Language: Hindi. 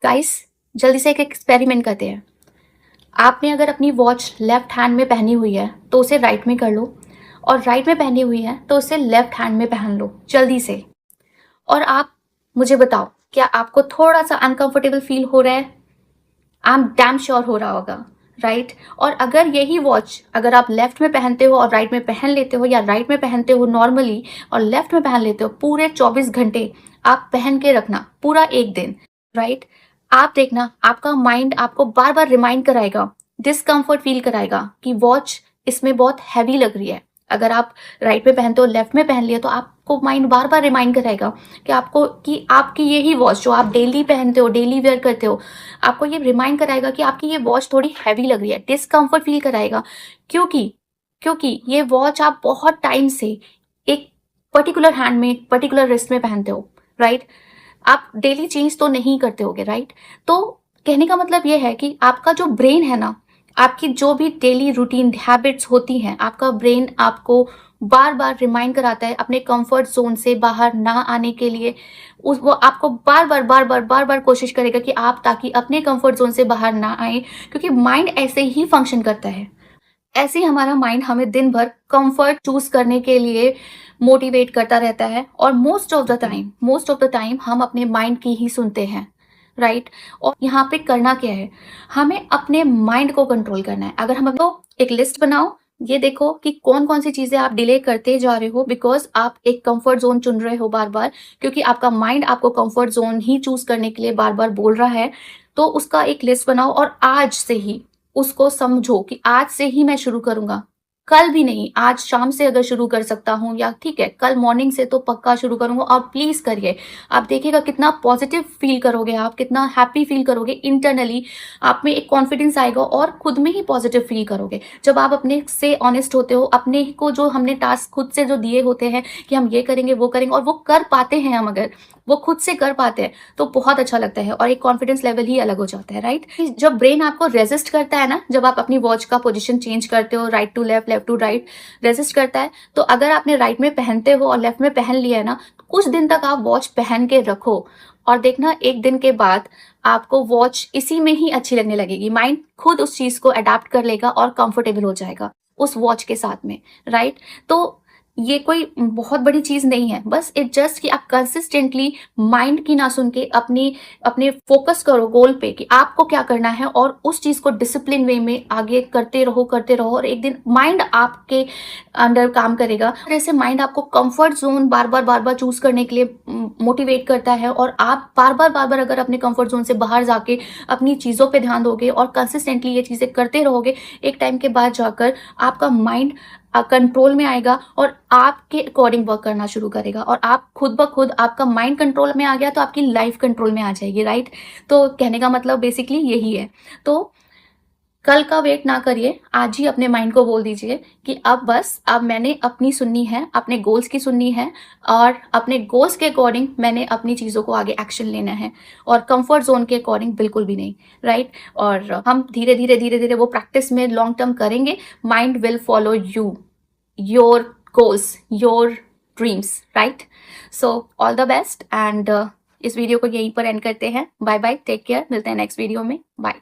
गाइस, जल्दी से एक एक्सपेरिमेंट करते हैं। आपने अगर अपनी वॉच लेफ्ट हैंड में पहनी हुई है तो उसे राइट में कर लो, और राइट में पहनी हुई है तो उसे लेफ्ट हैंड में पहन लो जल्दी से। और आप मुझे बताओ, क्या आपको थोड़ा सा अनकंफर्टेबल फील हो रहा है? आई एम डैम श्योर हो रहा होगा, राइट? और अगर यही वॉच अगर आप लेफ्ट में पहनते हो और राइट में पहन लेते हो, या राइट में पहनते हो नॉर्मली और लेफ्ट में पहन लेते हो, पूरे 24 घंटे आप पहन के रखना, पूरा एक दिन, राइट? आप देखना, आपका माइंड आपको बार बार रिमाइंड कराएगा, डिस्कम्फर्ट फील कराएगा कि वॉच इसमें बहुत हैवी लग रही है। अगर आप राइट में पहनते हो, लेफ्ट में पहन लिया, तो आपको माइंड बार बार रिमाइंड कराएगा कि आपको, कि आपकी यही वॉच जो आप डेली पहनते हो, डेली वेयर करते हो, आपको ये रिमाइंड कराएगा कि आपकी ये वॉच थोड़ी हैवी लग रही है, डिस्कम्फर्ट फील कराएगा। क्योंकि क्योंकि ये वॉच आप बहुत टाइम से एक पर्टिकुलर हैंड में, पर्टिकुलर रिस्ट में पहनते हो, राइट? आप डेली चेंज तो नहीं करते होगे, राइट? तो कहने का मतलब ये है कि आपका जो ब्रेन है ना, आपकी जो भी डेली रूटीन हैबिट्स होती हैं, आपका ब्रेन आपको बार बार रिमाइंड कराता है अपने कंफर्ट जोन से बाहर ना आने के लिए। उस वो आपको बार बार कोशिश करेगा कि आप ताकि अपने कंफर्ट जोन से बाहर ना आए, क्योंकि माइंड ऐसे ही फंक्शन करता है। ऐसे ही हमारा माइंड हमें दिन भर कंफर्ट चूज करने के लिए मोटिवेट करता रहता है, और मोस्ट ऑफ द टाइम हम अपने माइंड की ही सुनते हैं, राइट? और यहाँ पे करना क्या है, हमें अपने माइंड को कंट्रोल करना है। अगर हम तो एक लिस्ट बनाओ, ये देखो कि कौन कौन सी चीजें आप डिले करते जा रहे हो, बिकॉज आप एक कंफर्ट जोन चुन रहे हो बार बार, क्योंकि आपका माइंड आपको कंफर्ट जोन ही चूज करने के लिए बार बार बोल रहा है। तो उसका एक लिस्ट बनाओ, और आज से ही उसको समझो कि आज से ही मैं शुरू करूंगा, कल भी नहीं, आज शाम से अगर शुरू कर सकता हूँ, या ठीक है कल मॉर्निंग से तो पक्का शुरू करूंगा। और प्लीज करिए, आप देखिएगा कितना पॉजिटिव फील करोगे, आप कितना हैप्पी फील करोगे इंटरनली, आप में एक कॉन्फिडेंस आएगा और खुद में ही पॉजिटिव फील करोगे। जब आप अपने से ऑनेस्ट होते हो, अपने को जो हमने टास्क खुद से जो दिए होते हैं कि हम ये करेंगे वो करेंगे, और वो कर पाते हैं, हम अगर वो खुद से कर पाते हैं तो बहुत अच्छा लगता है, और एक कॉन्फिडेंस लेवल ही अलग हो जाता है, राइट? जब ब्रेन आपको रेजिस्ट करता है ना, जब आप अपनी वॉच का पोजीशन चेंज करते हो, right to left, left to right, resist करता है, तो अगर आपने राइट में पहनते हो और लेफ्ट में पहन लिया है ना, तो कुछ दिन तक आप वॉच पहन के रखो, और देखना एक दिन के बाद आपको वॉच इसी में ही अच्छी लगने लगेगी। माइंड खुद उस चीज को अडाप्ट कर लेगा और कंफर्टेबल हो जाएगा उस वॉच के साथ में, राइट? तो ये कोई बहुत बड़ी चीज नहीं है, बस इट जस्ट कि आप कंसिस्टेंटली माइंड की ना सुन के अपनी अपने फोकस करो गोल पे कि आपको क्या करना है, और उस चीज को डिसिप्लिन वे में आगे करते रहो, और एक दिन माइंड आपके अंडर काम करेगा। जैसे माइंड आपको कंफर्ट जोन बार बार चूज करने के लिए मोटिवेट करता है, और आप बार बार अगर अपने कंफर्ट जोन से बाहर जाके अपनी चीजों पे ध्यान दोगे और कंसिस्टेंटली ये चीजें करते रहोगे, एक टाइम के बाद जाकर आपका माइंड कंट्रोल में आएगा और आपके अकॉर्डिंग वर्क करना शुरू करेगा, और आप खुद ब खुद, आपका माइंड कंट्रोल में आ गया तो आपकी लाइफ कंट्रोल में आ जाएगी, राइट? तो कहने का मतलब बेसिकली यही है। तो कल का वेट ना करिए, आज ही अपने माइंड को बोल दीजिए कि अब बस, अब मैंने अपनी सुननी है, अपने गोल्स की सुननी है, और अपने गोल्स के अकॉर्डिंग मैंने अपनी चीज़ों को आगे एक्शन लेना है, और कंफर्ट जोन के अकॉर्डिंग बिल्कुल भी नहीं, राइट? और हम धीरे धीरे वो प्रैक्टिस में लॉन्ग टर्म करेंगे, mind will follow you, your goals, your dreams, right? So all the best, and इस वीडियो को यहीं पर एंड करते हैं। बाय बाय, टेक केयर, मिलते हैं नेक्स्ट वीडियो में, बाय।